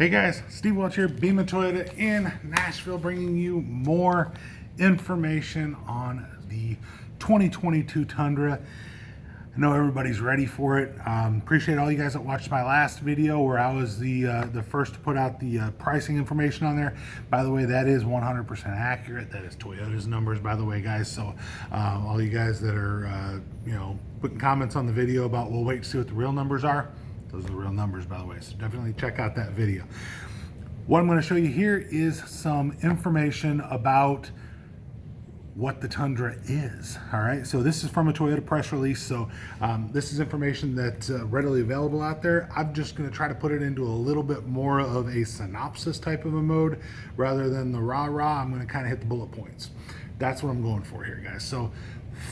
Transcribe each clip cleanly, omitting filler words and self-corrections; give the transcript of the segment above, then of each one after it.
Hey guys, Steve Welch here, Beaman Toyota in Nashville, bringing you more information on the 2022 Tundra. I know everybody's ready for it. Appreciate all you guys that watched my last video where I was the first to put out the pricing information on there. By the way, that is 100% accurate. That is Toyota's numbers, by the way, guys. So all you guys that are putting comments on the video about we'll wait to see what the real numbers are, those are the real numbers, by the way. So definitely check out that video. What I'm going to show you here is some information about what the Tundra is. All right, so this is from a Toyota press release. So this is information that's readily available out there. I'm just going to try to put it into a little bit more of a synopsis type of a mode rather than the rah-rah. I'm going to kind of hit the bullet points. That's what I'm going for here, guys. So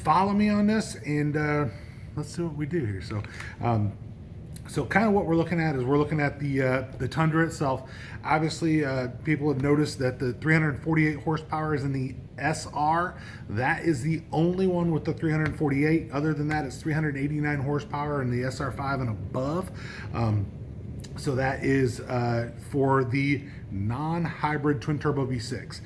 follow me on this and let's see what we do here. So kind of what we're looking at is we're looking at the Tundra itself. Obviously, people have noticed that the 348 horsepower is in the SR. That is the only one with the 348. Other than that, it's 389 horsepower in the SR5 and above. So that is for the non-hybrid twin-turbo V6.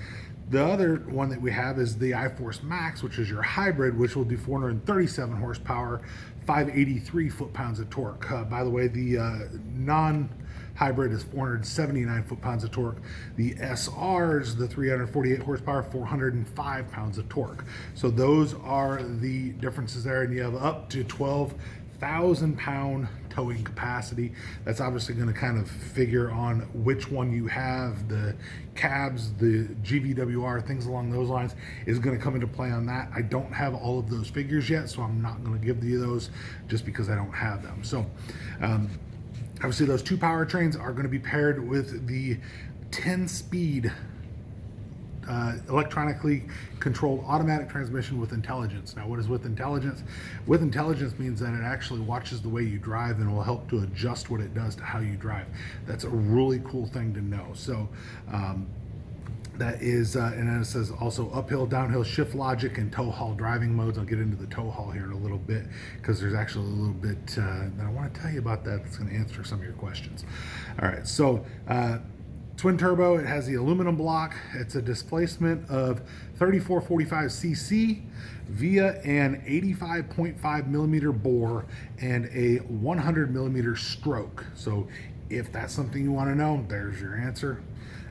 The other one that we have is the iForce Max, which is your hybrid, which will do 437 horsepower, 583 foot-pounds of torque. By the way, the non-hybrid is 479 foot-pounds of torque. The SRs, the 348 horsepower, 405 pounds of torque. So those are the differences there, and you have up to 12,000 pound towing capacity. That's obviously going to kind of figure on which one you have. The cabs, the GVWR, things along those lines is going to come into play on that. I don't have all of those figures yet, so I'm not going to give you those just because I don't have them. So obviously those two powertrains are going to be paired with the 10-speed electronically controlled automatic transmission with intelligence. Now, what is with intelligence? With intelligence means that it actually watches the way you drive and will help to adjust what it does to how you drive. That's a really cool thing to know. So that is, and then it says also uphill, downhill, shift logic, and tow haul driving modes. I'll get into the tow haul here in a little bit because there's actually a little bit that I want to tell you about that's going to answer some of your questions. All right, so twin turbo, it has the aluminum block. It's a displacement of 3445 cc via an 85.5 millimeter bore and a 100 millimeter stroke. So if that's something you want to know, there's your answer.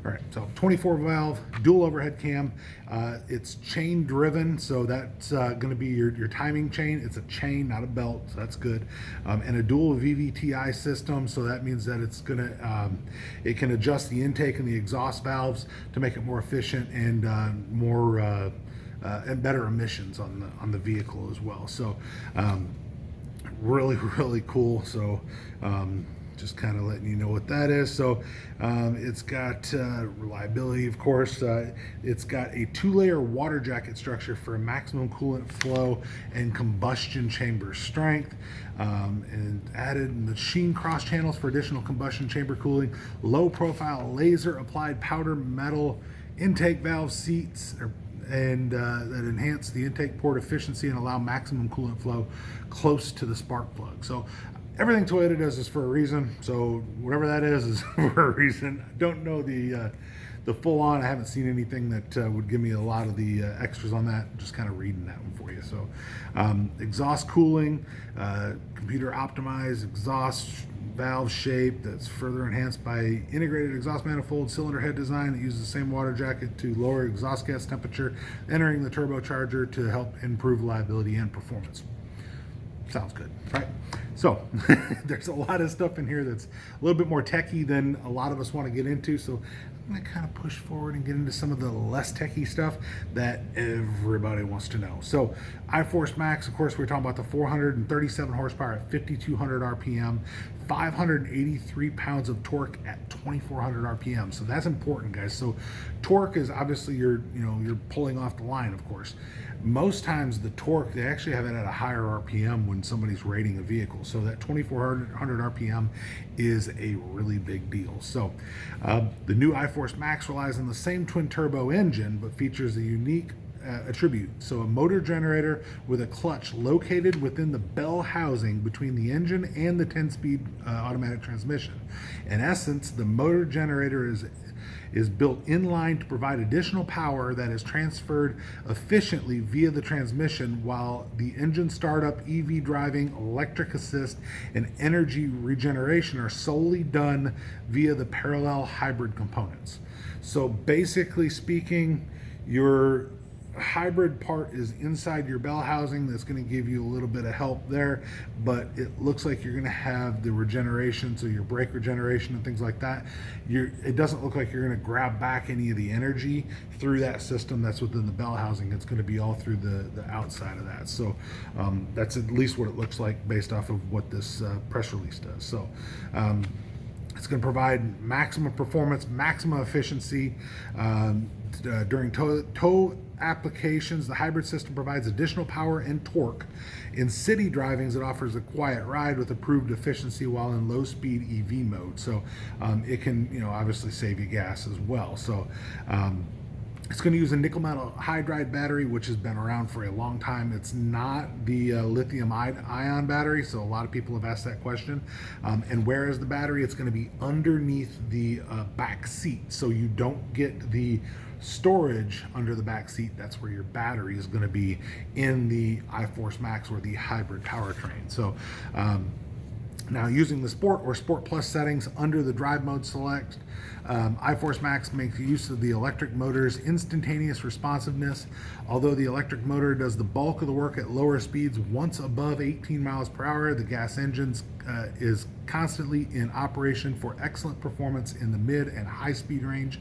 All right, so 24 valve, dual overhead cam. It's chain driven, so that's going to be your timing chain. It's a chain, not a belt, so that's good. And a dual VVTi system, so that means that it's going to, it can adjust the intake and the exhaust valves to make it more efficient and more and better emissions on the vehicle as well. So really cool. So just kind of letting you know what that is. So it's got reliability, of course. It's got a 2-layer water jacket structure for maximum coolant flow and combustion chamber strength, and added machine cross channels for additional combustion chamber cooling, low profile laser applied powder metal intake valve seats, and that enhance the intake port efficiency and allow maximum coolant flow close to the spark plug. So everything Toyota does is for a reason. So whatever that is for a reason. I don't know the full on. I haven't seen anything that would give me a lot of the extras on that. I'm just kind of reading that one for you. So exhaust cooling, computer optimized exhaust valve shape that's further enhanced by integrated exhaust manifold cylinder head design that uses the same water jacket to lower exhaust gas temperature, entering the turbocharger to help improve reliability and performance. Sounds good, right? So there's a lot of stuff in here that's a little bit more techy than a lot of us want to get into. So I'm going to kind of push forward and get into some of the less techy stuff that everybody wants to know. So iForce Max, of course, we're talking about the 437 horsepower at 5,200 RPM, 583 pounds of torque at 2,400 RPM. So that's important, guys. So torque is obviously you're pulling off the line, of course. Most times the torque, they actually have it at a higher RPM when somebody's rating a vehicle. So that 2,400 RPM is a really big deal. So the new iForce Max relies on the same twin turbo engine, but features a unique attribute. So a motor generator with a clutch located within the bell housing between the engine and the 10-speed automatic transmission. In essence, the motor generator is built in line to provide additional power that is transferred efficiently via the transmission, while the engine startup, EV driving, electric assist, and energy regeneration are solely done via the parallel hybrid components. So basically speaking, your hybrid part is inside your bell housing. That's going to give you a little bit of help there, but it looks like you're going to have the regeneration, so your brake regeneration and things like that. It doesn't look like you're going to grab back any of the energy through that system that's within the bell housing. It's going to be all through the outside of that. So that's at least what it looks like based off of what this press release does. So it's going to provide maximum performance, maximum efficiency during tow applications. The hybrid system provides additional power and torque. In city drivings, it offers a quiet ride with improved efficiency while in low-speed EV mode. So it can, obviously save you gas as well. So it's going to use a nickel metal hydride battery, which has been around for a long time. It's not the lithium ion battery, so a lot of people have asked that question. And where is the battery? It's going to be underneath the back seat, so you don't get the storage under the back seat. That's where your battery is going to be in the iForce Max or the hybrid powertrain. So now, using the Sport or Sport Plus settings under the drive mode select, iForce Max makes use of the electric motor's instantaneous responsiveness. Although the electric motor does the bulk of the work at lower speeds, once above 18 miles per hour, the gas engine is constantly in operation for excellent performance in the mid and high speed range.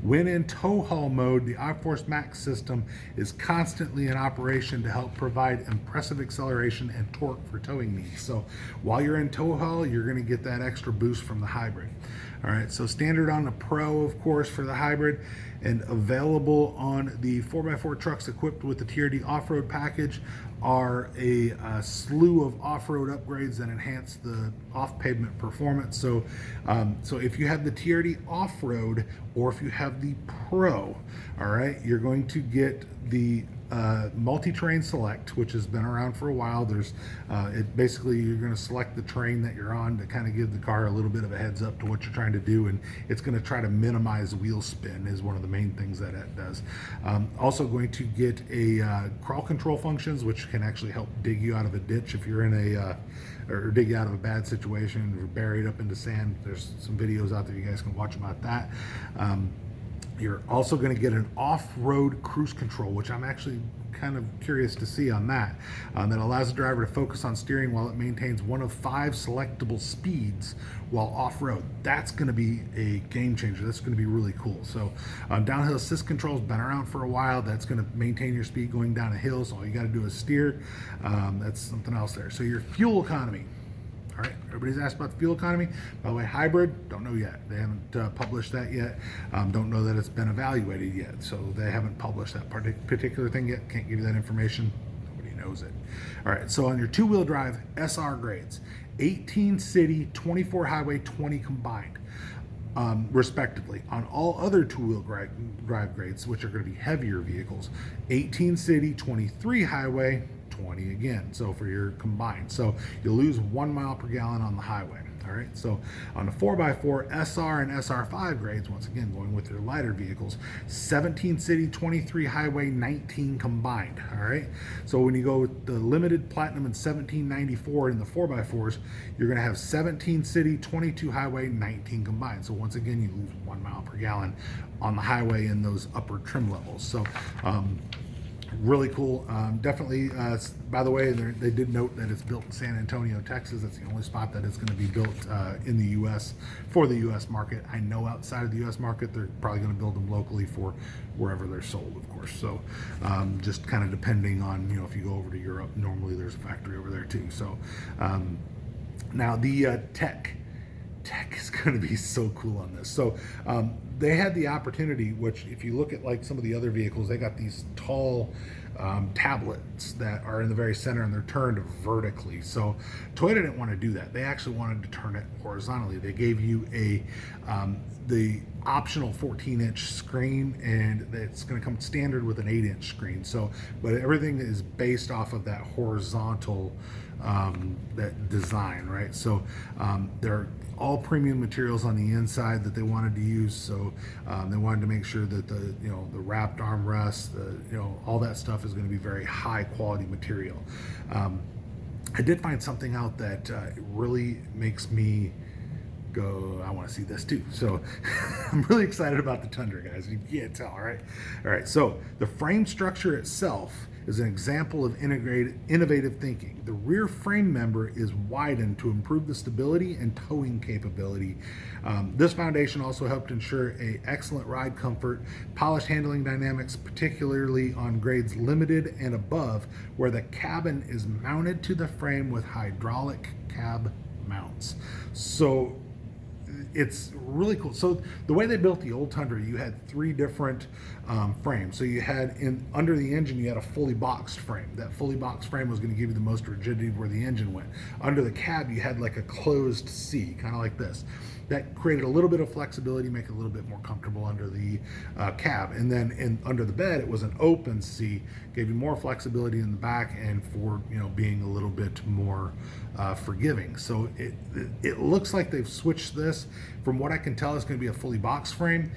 When in tow haul mode, the iForce Max system is constantly in operation to help provide impressive acceleration and torque for towing needs. So while you're in tow haul, you're going to get that extra boost from the hybrid. All right, so standard on the Pro, of course, for the hybrid, and available on the 4x4 trucks equipped with the Trd off-road package are a slew of off-road upgrades that enhance the off-pavement performance. So if you have the Trd off-road or if you have the Pro, all right, you're going to get the multi-terrain select, which has been around for a while. There's basically you're going to select the terrain that you're on to kind of give the car a little bit of a heads up to what you're trying to do, and it's going to try to minimize wheel spin is one of the main things that it does. Also going to get a crawl control functions, which can actually help dig you out of a ditch if you're in a or dig you out of a bad situation, or buried up into sand. There's some videos out there you guys can watch about that. You're also going to get an off-road cruise control, which I'm actually kind of curious to see on that. That allows the driver to focus on steering while it maintains one of 5 selectable speeds while off-road. That's going to be a game changer. That's going to be really cool. So downhill assist control has been around for a while. That's going to maintain your speed going down a hill, so all you got to do is steer. That's something else there. So your fuel economy. All right, everybody's asked about the fuel economy. By the way, hybrid, don't know yet. They haven't published that yet. Don't know that it's been evaluated yet. So they haven't published that particular thing yet. Can't give you that information. Nobody knows it. All right, so on your two-wheel drive SR grades, 18 city, 24 highway, 20 combined, respectively. On all other two-wheel drive grades, which are going to be heavier vehicles, 18 city, 23 highway, 20 again, so for your combined. So you'll lose 1 mile per gallon on the highway. All right, so on the 4x4 SR and SR5 grades, once again going with your lighter vehicles, 17 city, 23 highway, 19 combined. All right, so when you go with the limited, platinum, and 1794 in the 4x4s, you're going to have 17 city, 22 highway, 19 combined. So once again, you lose 1 mile per gallon on the highway in those upper trim levels. So really cool. Definitely, by the way, they did note that it's built in San Antonio, Texas. That's the only spot that it's going to be built in the U.S. for the U.S. market. I know outside of the U.S. market, they're probably going to build them locally for wherever they're sold, of course. So just kind of depending on, if you go over to Europe, normally there's a factory over there too. So now the tech tech is going to be so cool on this. So they had the opportunity, which if you look at like some of the other vehicles, they got these tall tablets that are in the very center and they're turned vertically. So Toyota didn't want to do that. They actually wanted to turn it horizontally. They gave you the optional 14-inch screen, and it's going to come standard with an 8-inch screen. So, but everything is based off of that horizontal that design, right? So they're all premium materials on the inside that they wanted to use. So they wanted to make sure that the wrapped armrest, all that stuff is going to be very high quality material. I did find something out that really makes me go, I want to see this too. So I'm really excited about the Tundra, guys. You can't tell, right? All right, so the frame structure itself is an example of innovative thinking. The rear frame member is widened to improve the stability and towing capability. This foundation also helped ensure an excellent ride comfort, polished handling dynamics, particularly on grades limited and above, where the cabin is mounted to the frame with hydraulic cab mounts. So it's really cool. So the way they built the old Tundra, you had three different frames. So you had under the engine, you had a fully boxed frame. That fully boxed frame was going to give you the most rigidity where the engine went. Under the cab, you had like a closed C, kind of like this. That created a little bit of flexibility, make it a little bit more comfortable under the cab. And then under the bed, it was an open C, gave you more flexibility in the back and for being a little bit more forgiving. So it looks like they've switched this. From what I can tell, it's going to be a fully boxed frame,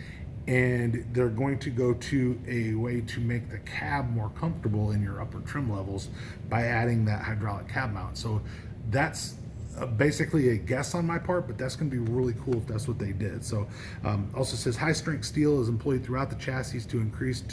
and they're going to go to a way to make the cab more comfortable in your upper trim levels by adding that hydraulic cab mount. So that's basically a guess on my part, but that's going to be really cool if that's what they did. So also says high strength steel is employed throughout the chassis to increase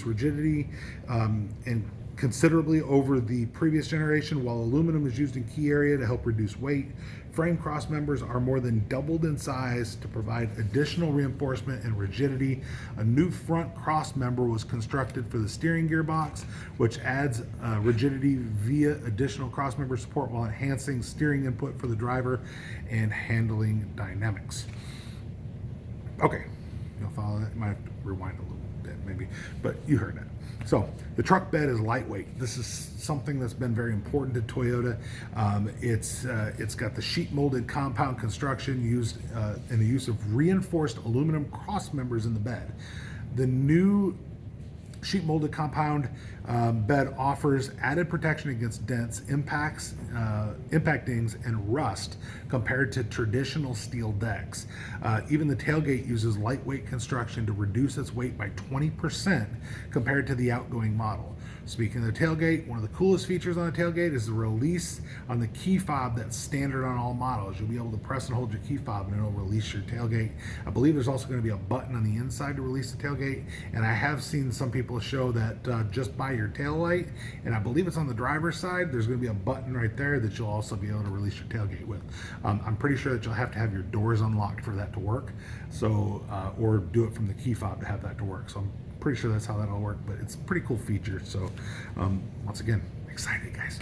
rigidity and considerably over the previous generation, while aluminum is used in key area to help reduce weight. Frame cross members are more than doubled in size to provide additional reinforcement and rigidity. A new front cross member was constructed for the steering gearbox, which adds rigidity via additional cross member support while enhancing steering input for the driver and handling dynamics. Okay, you'll follow that. You might have to rewind a little bit maybe, but you heard that. So the truck bed is lightweight. This is something that's been very important to Toyota. It's got the sheet molded compound construction used in the use of reinforced aluminum cross members in the bed. The new sheet molded compound bed offers added protection against dents, impactings, and rust compared to traditional steel decks. Even the tailgate uses lightweight construction to reduce its weight by 20% compared to the outgoing model. Speaking of the tailgate, one of the coolest features on the tailgate is the release on the key fob that's standard on all models. You'll be able to press and hold your key fob and it'll release your tailgate. I believe there's also going to be a button on the inside to release the tailgate, and I have seen some people show that just by your tail light, and I believe it's on the driver's side, there's going to be a button right there that you'll also be able to release your tailgate with. I'm pretty sure that you'll have to have your doors unlocked for that to work, so or do it from the key fob to have that to work. So I'm pretty sure that's how that'll work, but it's a pretty cool feature. So once again, excited, guys.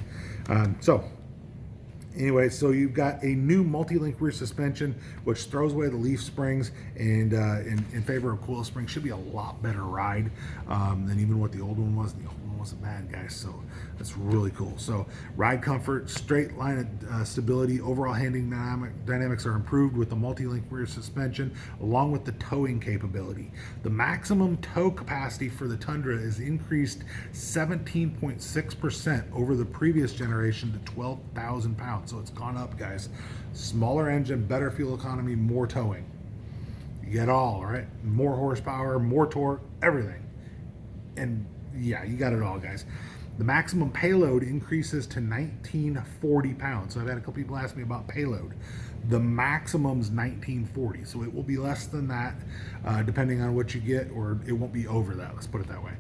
Anyway, so you've got a new multi-link rear suspension, which throws away the leaf springs and in favor of coil springs. Should be a lot better ride than even what the old one was. The old one wasn't bad, guys, so that's really cool. So ride comfort, straight line stability, overall handling dynamics are improved with the multi-link rear suspension, along with the towing capability. The maximum tow capacity for the Tundra is increased 17.6% over the previous generation to 12,000 pounds. So it's gone up, guys. Smaller engine, better fuel economy, more towing. You get all right. More horsepower, more torque, everything. And yeah, you got it all, guys. The maximum payload increases to 1940 pounds. So I've had a couple people ask me about payload. The maximum's 1940, so it will be less than that depending on what you get, or it won't be over that, let's put it that way.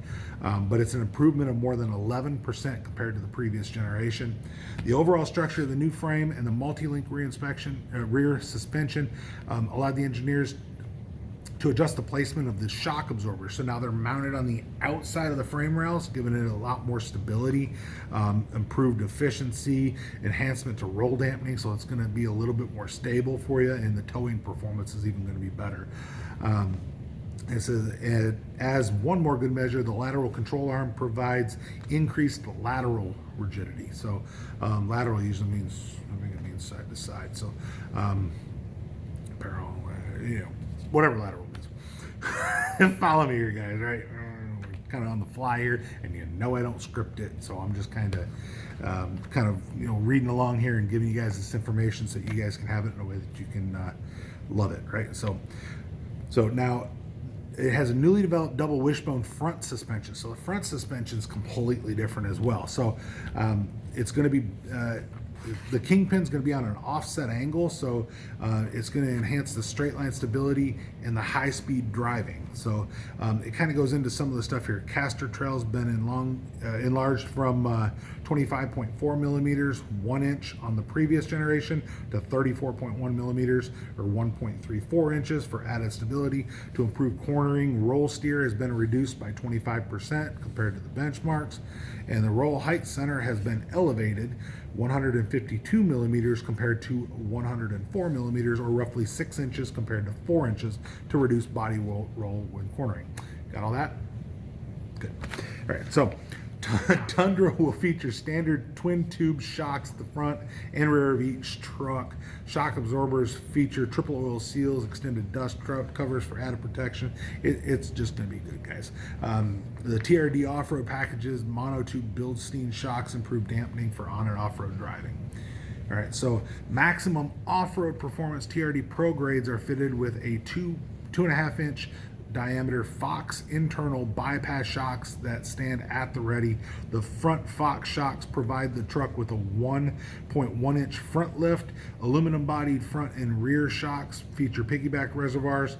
But it's an improvement of more than 11% compared to the previous generation. The overall structure of the new frame and the multi-link rear suspension allowed the engineers to adjust the placement of the shock absorbers. So now they're mounted on the outside of the frame rails, giving it a lot more stability, improved efficiency, enhancement to roll dampening, so it's going to be a little bit more stable for you, and the towing performance is even going to be better. It says, as one more good measure, the lateral control arm provides increased lateral rigidity. So lateral usually means, I think it means side to side. So parallel, whatever lateral means. Follow me here, guys, right? Kind of on the fly here, and I don't script it, so I'm just kind of reading along here and giving you guys this information so you guys can have it in a way that you can love it, right? So now it has a newly developed double wishbone front suspension. So the front suspension is completely different as well. So it's going to be the kingpin's going to be on an offset angle, so it's going to enhance the straight line stability and the high speed driving. So it kind of goes into some of the stuff here. Caster trail's been enlarged from 25.4 millimeters, 1 inch on the previous generation, to 34.1 millimeters or 1.34 inches for added stability. To improve cornering, roll steer has been reduced by 25% compared to the benchmarks, and the roll height center has been elevated 152 millimeters compared to 104 millimeters, or roughly 6 inches compared to 4 inches, to reduce body roll when cornering. Got all that? Good. All right, so Tundra will feature standard twin tube shocks at the front and rear of each truck. Shock absorbers feature triple oil seals, extended dust covers for added protection. It's just going to be good, guys. The TRD off-road packages, monotube Bilstein shocks, improve dampening for on and off-road driving. All right, so maximum off-road performance TRD Pro grades are fitted with a 2.5 inch diameter Fox internal bypass shocks that stand at the ready. The front Fox shocks provide the truck with a 1.1 inch front lift. Aluminum bodied front and rear shocks feature piggyback reservoirs,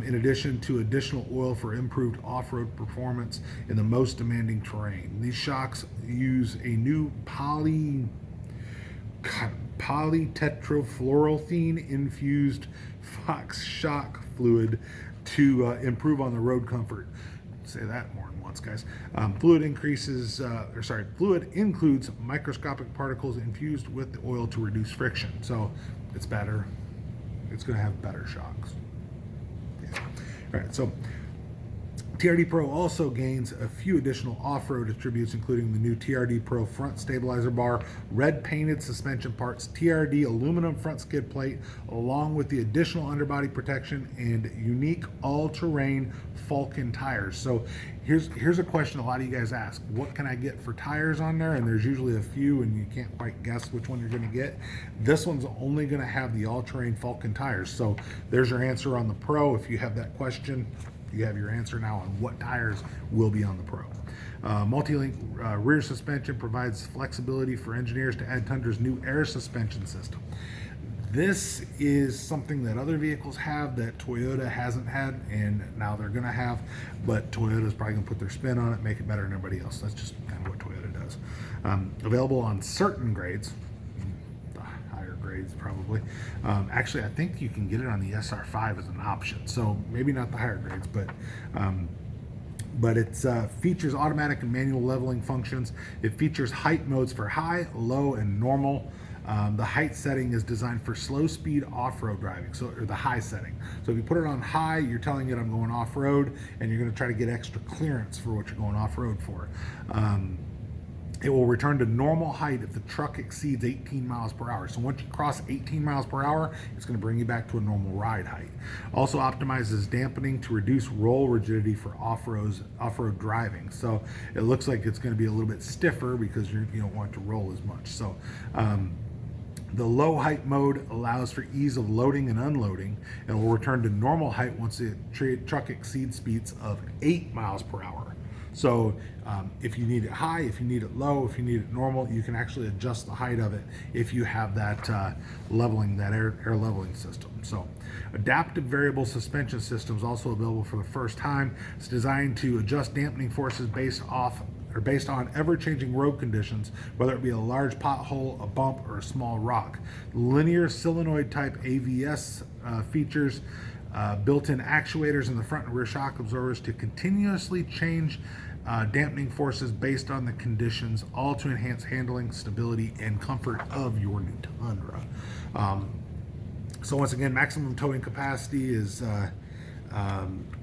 in addition to additional oil for improved off-road performance in the most demanding terrain. These shocks use a new polytetrafluoroethene infused Fox shock fluid to improve on the road comfort. Say that more than once, guys. Fluid includes microscopic particles infused with the oil to reduce friction. So it's better. It's going to have better shocks. Yeah. All right. So TRD Pro also gains a few additional off-road attributes, including the new TRD Pro front stabilizer bar, red painted suspension parts, TRD aluminum front skid plate, along with the additional underbody protection and unique all-terrain Falcon tires. So here's a question a lot of you guys ask: what can I get for tires on there? And there's usually a few, and you can't quite guess which one you're going to get. This one's only going to have the all-terrain Falcon tires. So there's your answer on the Pro. If you have that question, you have your answer now on what tires will be on the Pro. Multi-link rear suspension provides flexibility for engineers to add Tundra's new air suspension system. This is something that other vehicles have that Toyota hasn't had, and now they're going to have, but Toyota's probably going to put their spin on it, make it better than everybody else. That's just kind of what Toyota does. Available on certain grades, grades probably. Actually, I think you can get it on the SR5 as an option, so maybe not the higher grades, but it features automatic and manual leveling functions. It features height modes for high, low, and normal. The height setting is designed for slow speed off-road driving, or the high setting. So if you put it on high, you're telling it I'm going off-road, and you're going to try to get extra clearance for what you're going off-road for. It will return to normal height if the truck exceeds 18 miles per hour. So once you cross 18 miles per hour, it's going to bring you back to a normal ride height. Also optimizes dampening to reduce roll rigidity for off-road driving. So it looks like it's going to be a little bit stiffer because you don't want it to roll as much. So the low height mode allows for ease of loading and unloading, and will return to normal height once the truck exceeds speeds of 8 miles per hour. So if you need it high, if you need it low, if you need it normal, you can actually adjust the height of it if you have that leveling, that air leveling system. So adaptive variable suspension system is also available for the first time. It's designed to adjust dampening forces based on ever-changing road conditions, whether it be a large pothole, a bump, or a small rock. Linear solenoid type AVS features built-in actuators in the front and rear shock absorbers to continuously change dampening forces based on the conditions, all to enhance handling, stability, and comfort of your new Tundra. So once again, maximum towing capacity is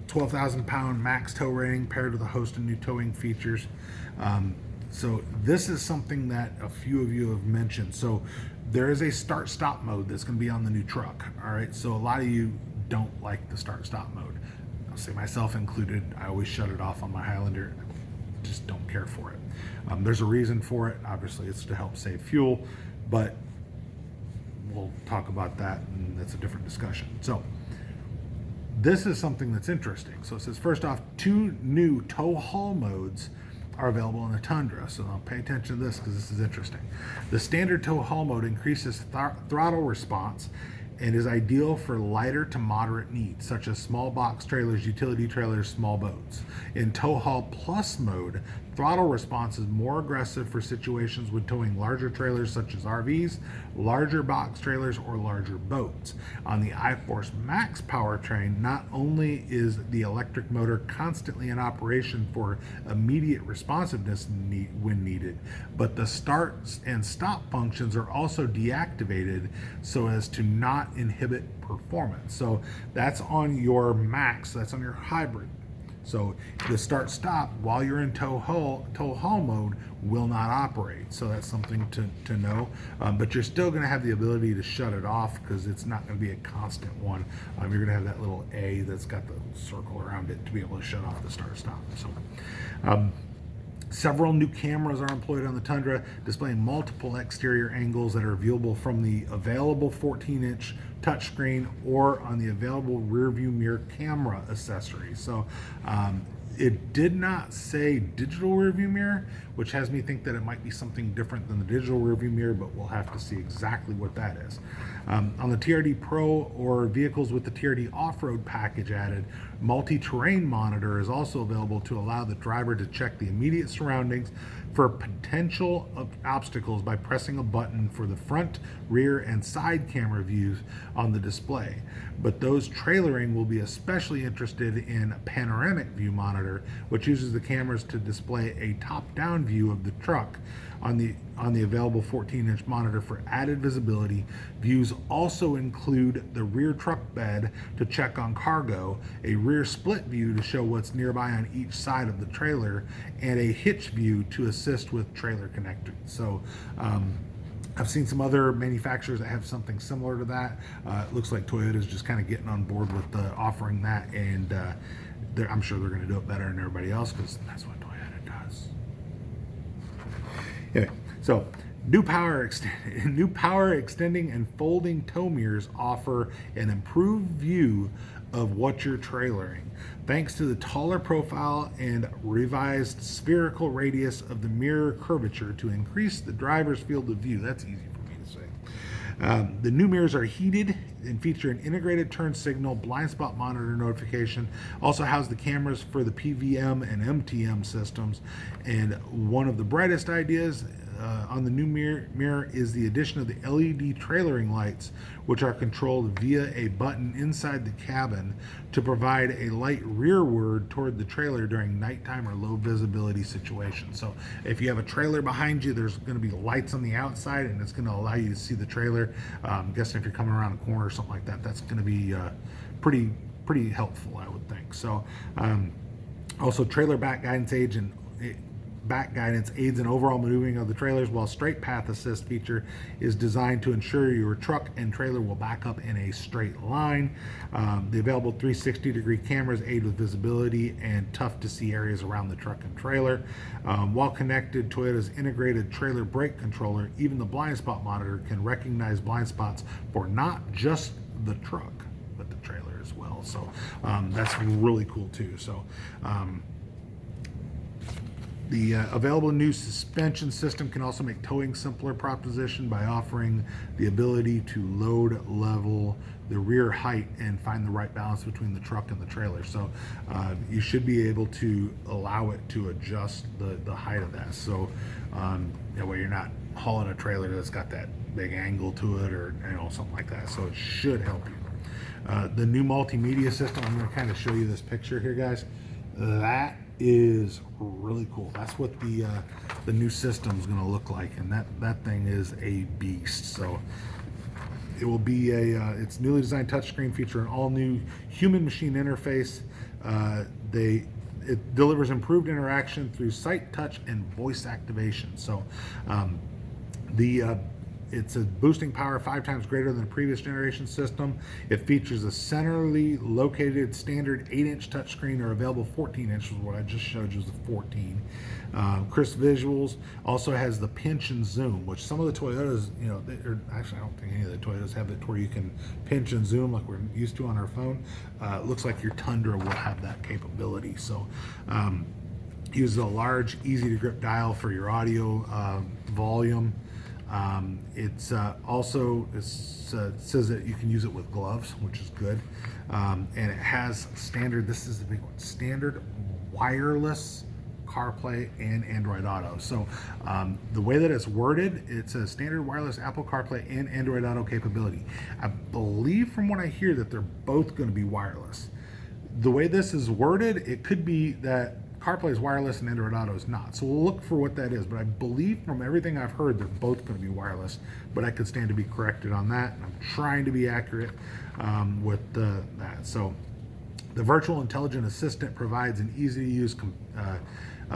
12,000 pound max tow rating paired with a host of new towing features. So this is something that a few of you have mentioned. So there is a start-stop mode that's going to be on the new truck. All right, so a lot of you don't like the start-stop mode. I'll say myself included. I always shut it off on my Highlander. I just don't care for it. There's a reason for it. Obviously, it's to help save fuel, but we'll talk about that, and that's a different discussion. So this is something that's interesting. So it says, first off, 2 new tow haul modes are available in the Tundra. So I'll pay attention to this because this is interesting. The standard tow haul mode increases throttle response and is ideal for lighter to moderate needs, such as small box trailers, utility trailers, small boats. In tow haul plus mode, throttle response is more aggressive for situations when towing larger trailers such as RVs, larger box trailers, or larger boats. On the iForce Max powertrain, not only is the electric motor constantly in operation for immediate responsiveness when needed, but the start and stop functions are also deactivated so as to not inhibit performance. So that's on your Max, that's on your hybrid. So the start stop while you're in tow haul mode will not operate. So that's something to know. But you're still going to have the ability to shut it off because it's not going to be a constant one. You're going to have that little A that's got the circle around it to be able to shut off the start stop. So several new cameras are employed on the Tundra, displaying multiple exterior angles that are viewable from the available 14-inch touchscreen or on the available rear view mirror camera accessory. So it did not say digital rear view mirror, which has me think that it might be something different than the digital rear view mirror, but we'll have to see exactly what that is. On the TRD Pro or vehicles with the TRD off-road package added, multi-terrain monitor is also available to allow the driver to check the immediate surroundings for potential obstacles by pressing a button for the front, rear, and side camera views on the display. But those trailering will be especially interested in a panoramic view monitor, which uses the cameras to display a top-down view of the truck on the available 14-inch monitor for added visibility. Views also include the rear truck bed to check on cargo, a rear split view to show what's nearby on each side of the trailer, and a hitch view to assist with trailer connecting. So I've seen some other manufacturers that have something similar to that. It looks like Toyota is just kind of getting on board with offering that, and I'm sure they're going to do it better than everybody else because that's what Toyota does. Anyway, so new power extending and folding tow mirrors offer an improved view of what you're trailering, thanks to the taller profile and revised spherical radius of the mirror curvature to increase the driver's field of view. That's easy for me to say. The new mirrors are heated and feature an integrated turn signal, blind spot monitor notification, also house the cameras for the PVM and MTM systems. And one of the brightest ideas on the new mirror is the addition of the LED trailering lights, which are controlled via a button inside the cabin to provide a light rearward toward the trailer during nighttime or low visibility situations. So if you have a trailer behind you, there's going to be lights on the outside, and it's going to allow you to see the trailer. I'm guessing if you're coming around a corner or something like that, that's going to be pretty helpful, I would think. So also trailer back guidance aids in overall maneuvering of the trailers, while straight path assist feature is designed to ensure your truck and trailer will back up in a straight line. The available 360-degree cameras aid with visibility and tough to see areas around the truck and trailer. While connected, Toyota's integrated trailer brake controller, even the blind spot monitor, can recognize blind spots for not just the truck, but the trailer as well. So that's really cool too. So the available new suspension system can also make towing simpler proposition by offering the ability to load level the rear height and find the right balance between the truck and the trailer. So you should be able to allow it to adjust the height of that. So that way you're not hauling a trailer that's got that big angle to it or something like that. So it should help you. The new multimedia system, I'm going to kind of show you this picture here, guys. That is really cool. That's what the new system is going to look like, and that thing is a beast. So it will be it's newly designed touchscreen, feature an all-new human-machine interface. It delivers improved interaction through sight, touch, and voice activation. So it's a boosting power 5 times greater than the previous generation system. It features a centrally located standard 8-inch touchscreen, or available 14-inch, what I just showed you was the 14. Crisp visuals. Also has the pinch and zoom, which some of the Toyotas, actually I don't think any of the Toyotas have it where you can pinch and zoom like we're used to on our phone. It looks like your Tundra will have that capability. So uses a large, easy to grip dial for your audio volume. It says that you can use it with gloves, which is good. And it has standard, this is the big one, standard wireless CarPlay and Android Auto. So the way that it's worded, it's a standard wireless Apple CarPlay and Android Auto capability. I believe from what I hear that they're both going to be wireless. The way this is worded, it could be that CarPlay is wireless and Android Auto is not. So we'll look for what that is. But I believe from everything I've heard, they're both going to be wireless. But I could stand to be corrected on that. I'm trying to be accurate with that. So the virtual intelligent assistant provides an easy to use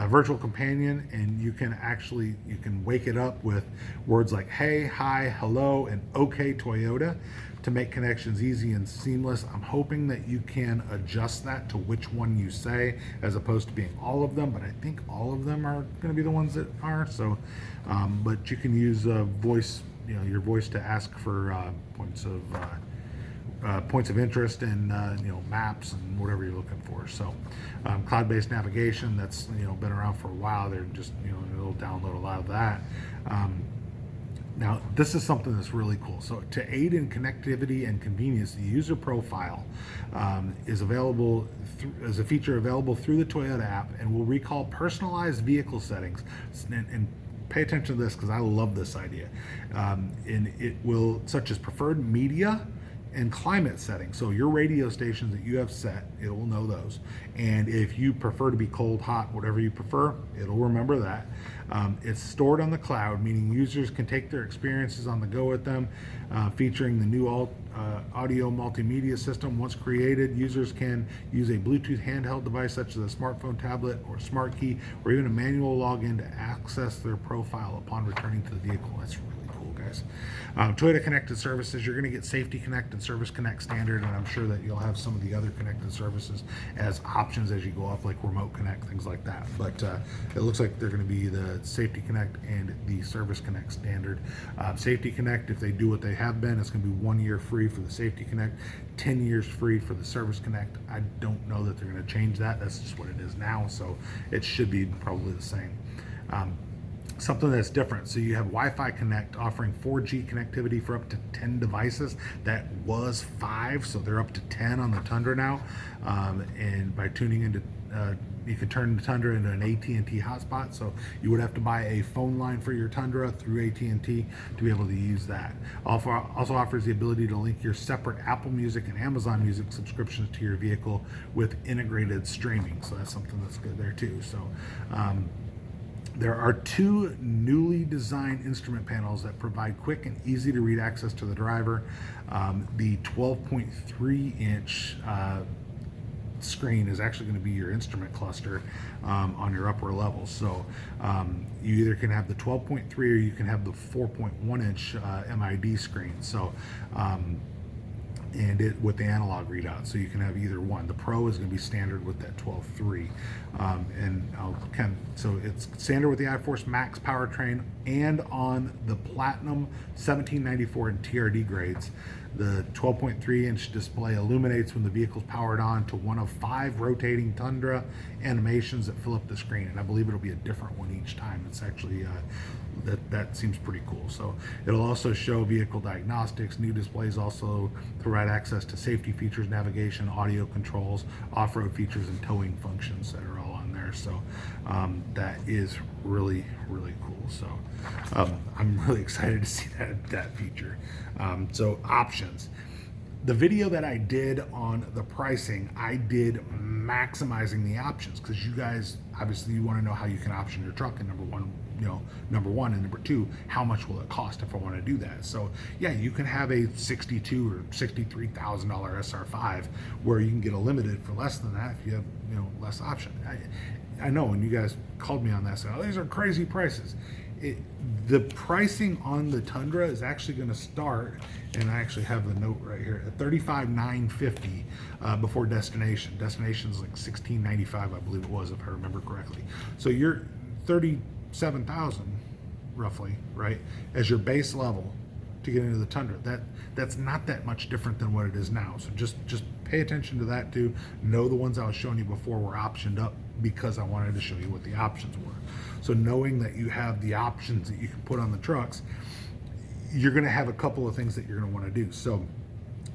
virtual companion, and you can wake it up with words like hey, hi, hello, and okay Toyota to make connections easy and seamless. I'm hoping that you can adjust that to which one you say, as opposed to being all of them, but I think all of them are going to be the ones that are. So but you can use voice, your voice to ask for points of interest and maps and whatever you're looking for. So cloud-based navigation, that's been around for a while. They're just they'll download a lot of that. Now this is something that's really cool. So to aid in connectivity and convenience, the user profile is available as a feature available through the Toyota app, and will recall personalized vehicle settings. And pay attention to this because I love this idea. And it will, such as preferred media and climate settings. So your radio stations that you have set, it will know those. And if you prefer to be cold, hot, whatever you prefer, it'll remember that. It's stored on the cloud, meaning users can take their experiences on the go with them. Featuring the new audio multimedia system. Once created, users can use a Bluetooth handheld device such as a smartphone, tablet, or smart key, or even a manual login to access their profile upon returning to the vehicle. That's really cool, guys. Toyota Connected Services, you're going to get Safety Connect and Service Connect standard, and I'm sure that you'll have some of the other connected services as options as you go up, like Remote Connect, things like that. But it looks like they're going to be the Safety Connect and the Service Connect standard. Safety Connect, if they do what they have been, it's going to be 1 year free for the Safety Connect, 10 years free for the Service Connect. I don't know that they're going to change that. That's just what it is now, so it should be probably the same. Something that's different. So you have Wi-Fi Connect offering 4G connectivity for up to 10 devices. That was 5, so they're up to 10 on the Tundra now. And by tuning into, you can turn the Tundra into an AT&T hotspot. So you would have to buy a phone line for your Tundra through AT&T to be able to use that. Also offers the ability to link your separate Apple Music and Amazon Music subscriptions to your vehicle with integrated streaming. So that's something that's good there too. So there are 2 newly designed instrument panels that provide quick and easy to read access to the driver. The 12.3-inch screen is actually going to be your instrument cluster on your upper level. So you either can have the 12.3 or you can have the 4.1-inch MID screen. So and it with the analog readout, so you can have either one. The Pro is going to be standard with that 12.3, so it's standard with the iForce Max powertrain and on the Platinum 1794 and TRD grades. The 12.3-inch display illuminates when the vehicle's powered on to one of 5 rotating Tundra animations that fill up the screen, and I believe it'll be a different one each time. It's actually that seems pretty cool. So it'll also show vehicle diagnostics. New displays also provide access to safety features, navigation, audio controls, off-road features, and towing functions that are all on there. So that is really, really cool. So I'm really excited to see that feature. So options. The video that I did on the pricing, I did maximizing the options, because you guys obviously you want to know how you can option your truck, and number one, and number two, how much will it cost if I want to do that. So yeah, you can have a $62,000 or $63,000 SR5 where you can get a limited for less than that if you have less option. I know, and you guys called me on that, so these are crazy prices. The pricing on the Tundra is actually going to start, and I actually have the note right here, at $35,950 before destination. Destination is like $1695, I believe it was, if I remember correctly. So you're $37,000 roughly, right, as your base level to get into the Tundra. That's not that much different than what it is now. So just pay attention to that too. Know the ones I was showing you before were optioned up because I wanted to show you what the options were. So knowing that you have the options that you can put on the trucks, you're going to have a couple of things that you're going to want to do. So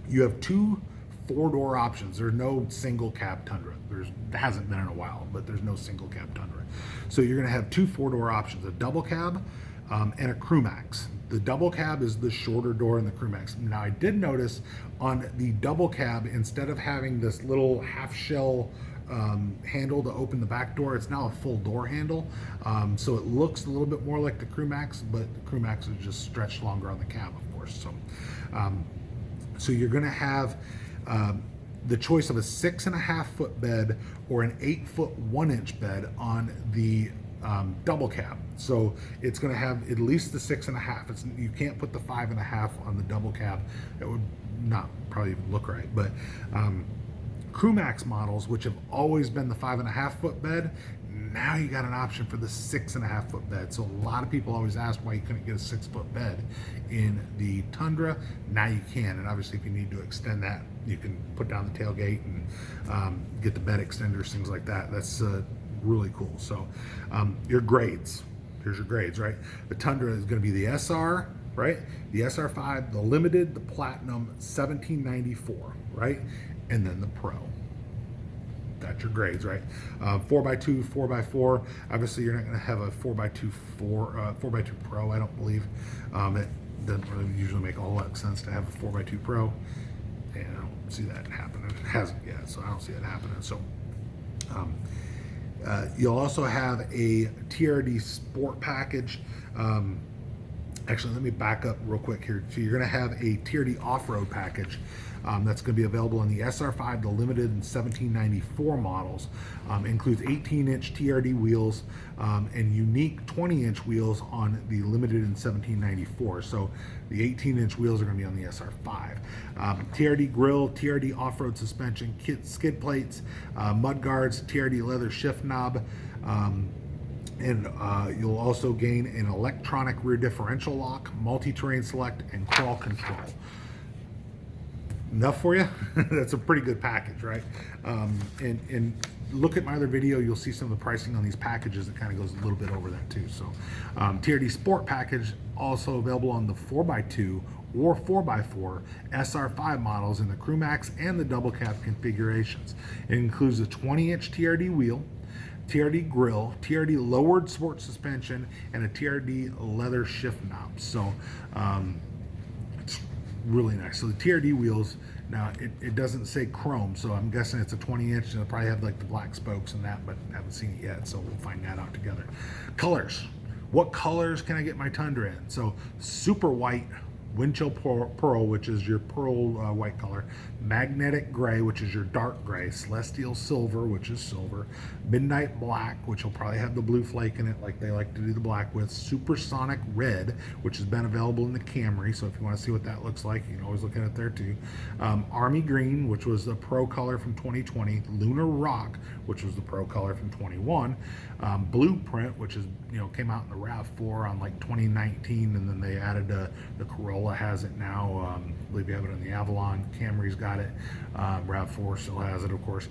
you have two 4-door options. There's no single cab Tundra. There hasn't been in a while, but there's no single cab Tundra. So you're going to have two 4-door options, a double cab and a crew max. The double cab is the shorter door in the crew max. Now I did notice on the double cab, instead of having this little half shell handle to open the back door, it's now a full door handle. So it looks a little bit more like the crew max, but the crew max is just stretched longer on the cab, of course. So you're going to have the choice of a 6.5 foot bed or an 8 foot 1 inch bed on the double cab. So it's going to have at least the 6.5. You can't put the 5.5 on the double cab. It would not probably even look right. But crew max models, which have always been the 5.5 foot bed, now you got an option for the 6.5 foot bed. So a lot of people always asked why you couldn't get a 6 foot bed in the Tundra. Now you can, and obviously if you need to extend that, you can put down the tailgate and get the bed extenders, things like that. That's really cool. So your grades, here's your grades, right? The Tundra is going to be the SR, right? The SR5, the Limited, the Platinum, 1794, right? And then the Pro. That's your grades, right? 4x2, 4x4. Obviously, you're not going to have a 4x2 Pro, I don't believe. It doesn't really usually make a whole lot of sense to have a 4x2 Pro. And I don't see that happening. It hasn't yet, so I don't see it happening. So you'll also have a Trd Sport Package. Actually, let me back up real quick here. So you're going to have a Trd Off-Road Package that's going to be available in the SR5, the Limited, and 1794 models. Includes 18-inch Trd wheels and unique 20-inch wheels on the Limited and 1794. So the 18-inch wheels are going to be on the SR5. Trd grill, Trd off-road suspension, skid plates, mud guards, Trd leather shift knob. And you'll also gain an electronic rear differential lock, multi-terrain select, and crawl control. Enough for you? That's a pretty good package, right? And look at my other video, you'll see some of the pricing on these packages that kind of goes a little bit over that too. So Trd Sport Package also available on the 4x2 or 4x4 SR5 models in the Crew Max and the double cab configurations. It includes a 20-inch Trd wheel, Trd grill, Trd lowered sport suspension, and a Trd leather shift knob. So it's really nice. So the Trd wheels, now it doesn't say chrome, so I'm guessing it's a 20-inch, and it'll probably have like the black spokes and that, but I haven't seen it yet, so we'll find that out together. Colors. What colors can I get my Tundra in? So super white, Windchill Pearl, which is your pearl white color, Magnetic Gray, which is your dark gray, Celestial Silver, which is silver, Midnight Black, which will probably have the blue flake in it like they like to do the black with, Supersonic Red, which has been available in the Camry, so if you want to see what that looks like, you can always look at it there too. Army Green, which was the pro color from 2020, Lunar Rock, which was the pro color from 21, Blueprint, which is, came out in the RAV4 on like 2019, and then they added the Corolla has it now. I believe you have it on the Avalon. Camry's got it. RAV4 still has it, of course.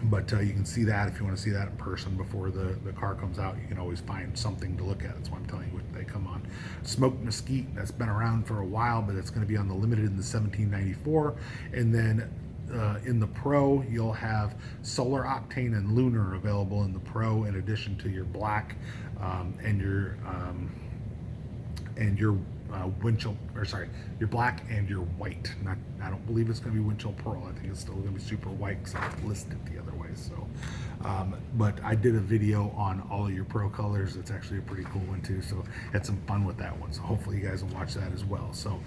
But you can see that if you want to see that in person before the car comes out. You can always find something to look at. That's why I'm telling you what they come on. Smoked Mesquite, that's been around for a while, but it's going to be on the Limited in the 1794. And then in the Pro, you'll have Solar Octane and Lunar available in the Pro, in addition to your black and your windshield, or sorry, your black and your white. Not, I don't believe it's going to be windshield pearl. I think it's still going to be super white because I listed it the other way. So, but I did a video on all of your pro colors. It's actually a pretty cool one too. So had some fun with that one. So hopefully you guys will watch that as well. So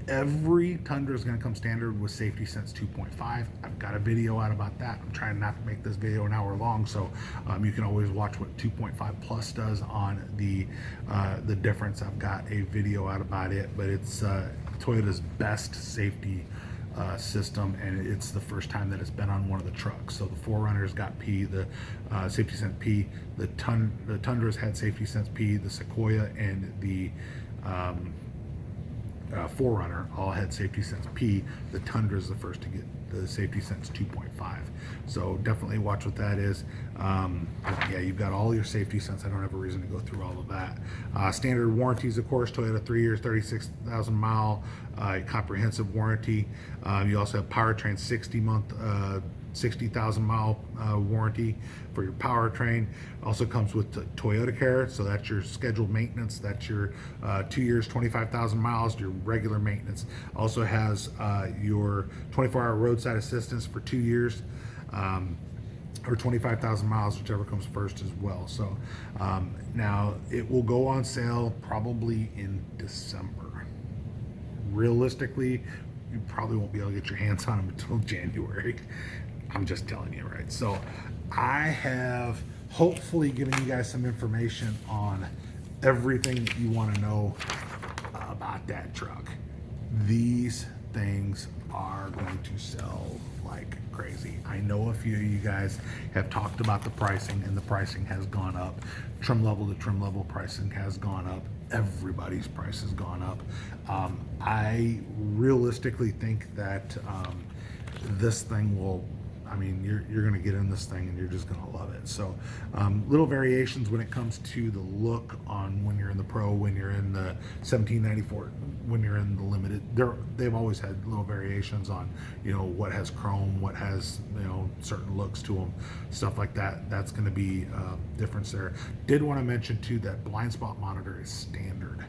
every Tundra is going to come standard with Safety Sense 2.5. I've got a video out about that. I'm trying not to make this video an hour long, so you can always watch what 2.5 Plus does on the difference. I've got a video out about it, but it's Toyota's best safety system, and it's the first time that it's been on one of the trucks. So the 4Runner's got P, the Safety Sense P, the Tundra's had Safety Sense P, the Sequoia and the 4Runner all had Safety Sense P. The Tundra is the first to get the Safety Sense 2.5. So definitely watch what that is. Yeah, you've got all your Safety Sense. I don't have a reason to go through all of that. Standard warranties, of course, Toyota 3 years, 36,000 mile comprehensive warranty. You also have powertrain 60-month 60,000 mile warranty for your powertrain. Also comes with Toyota Care, so that's your scheduled maintenance. That's your 2 years, 25,000 miles, your regular maintenance. Also has your 24-hour roadside assistance for 2 years, or 25,000 miles, whichever comes first as well. So now it will go on sale probably in December. Realistically, you probably won't be able to get your hands on them until January. I'm just telling you, right? So I have hopefully given you guys some information on everything that you want to know about that truck. These things are going to sell like crazy. I know a few of you guys have talked about the pricing, and the pricing has gone up. Trim level to trim level pricing has gone up. Everybody's price has gone up. I realistically think that this thing will, I mean, you're going to get in this thing and you're just going to love it. So little variations when it comes to the look on when you're in the Pro, when you're in the 1794, when you're in the Limited. They've always had little variations on, you know, what has chrome, what has, you know, certain looks to them, stuff like that. That's going to be difference there. Did want to mention too that blind spot monitor is standard,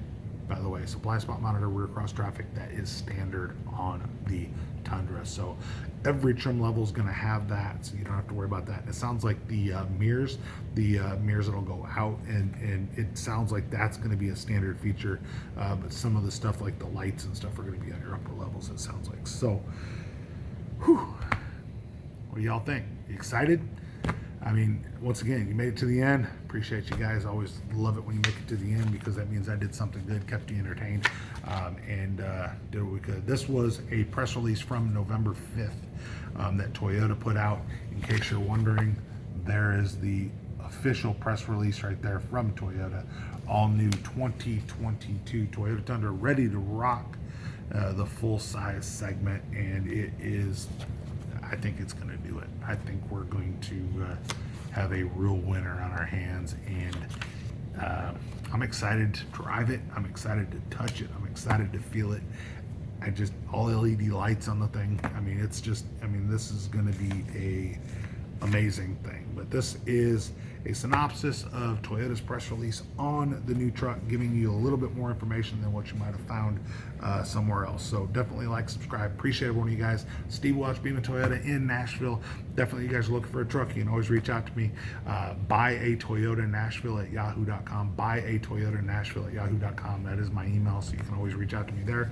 by the way. So blind spot monitor rear cross traffic, that is standard on the Tundra. So every trim level is going to have that, so you don't have to worry about that. And it sounds like the mirrors that'll go out, and it sounds like that's going to be a standard feature. But some of the stuff like the lights and stuff are going to be on your upper levels, it sounds like. So, whew, what do y'all think? You excited? I mean, once again, you made it to the end. Appreciate you guys. Always love it when you make it to the end, because that means I did something good, kept you entertained, and did what we could. This was a press release from November 5th that Toyota put out. In case you're wondering, there is the official press release right there from Toyota. All new 2022 Toyota Tundra, ready to rock the full size segment, and it is, I think it's going to do it. I think we're going to have a real winner on our hands, and I'm excited to drive it. I'm excited to touch it. I'm excited to feel it. I just, all LED lights on the thing. I mean, it's just, I mean, this is going to be a amazing thing. But this is a synopsis of Toyota's press release on the new truck, giving you a little bit more information than what you might have found somewhere else. So definitely like, subscribe. Appreciate every one of you guys. Steve Welch, Beam Toyota in Nashville. Definitely, you guys are looking for a truck, you can always reach out to me. Buy a Toyota Nashville at yahoo.com. Buy a Toyota Nashville at yahoo.com. That is my email, so you can always reach out to me there.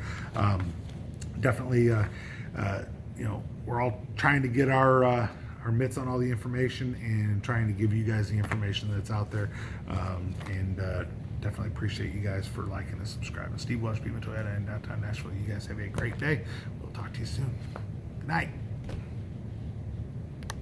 Definitely, you know, we're all trying to get our mitts on all the information and trying to give you guys the information that's out there. And definitely appreciate you guys for liking and subscribing. Steve Welch, Beam Toyota in downtown Nashville. You guys have a great day. We'll talk to you soon. Good night.